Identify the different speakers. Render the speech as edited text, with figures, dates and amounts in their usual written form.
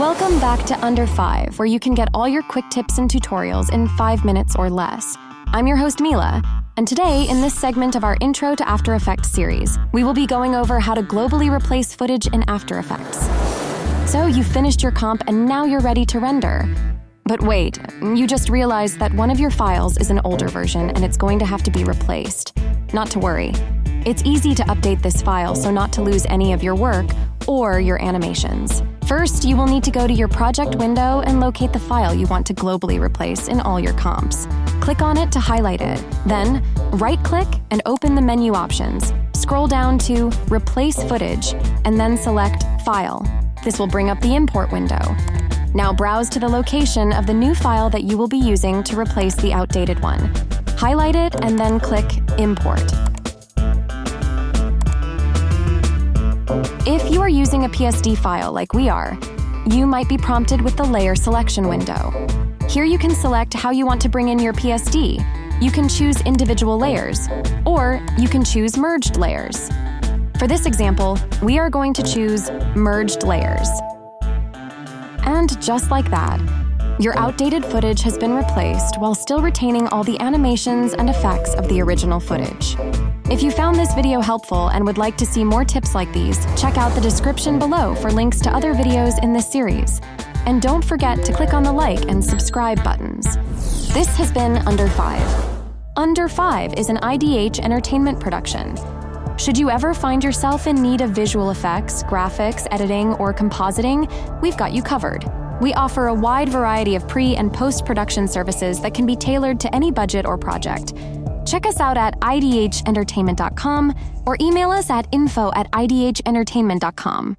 Speaker 1: Welcome back to Under 5, where you can get all your quick tips and tutorials in 5 minutes or less. I'm your host, Mila, and today, in this segment of our Intro to After Effects series, we will be going over how to globally replace footage in After Effects. So you finished your comp and now you're ready to render. But wait, you just realized that one of your files is an older version and it's going to have to be replaced. Not to worry. It's easy to update this file so not to lose any of your work or your animations. First, you will need to go to your project window and locate the file you want to globally replace in all your comps. Click on it to highlight it. Then, right-click and open the menu options. Scroll down to Replace Footage, and then select File. This will bring up the import window. Now browse to the location of the new file that you will be using to replace the outdated one. Highlight it and then click Import. If you are using a PSD file like we are, you might be prompted with the Layer Selection window. Here you can select how you want to bring in your PSD. You can choose individual layers, or you can choose merged layers. For this example, we are going to choose Merged Layers. And just like that, your outdated footage has been replaced while still retaining all the animations and effects of the original footage. If you found this video helpful and would like to see more tips like these, check out the description below for links to other videos in this series. And don't forget to click on the like and subscribe buttons. This has been Under 5. Under 5 is an IDH entertainment production. Should you ever find yourself in need of visual effects, graphics, editing, or compositing, we've got you covered. We offer a wide variety of pre- and post-production services that can be tailored to any budget or project. Check us out at idhentertainment.com or email us at info@idhentertainment.com.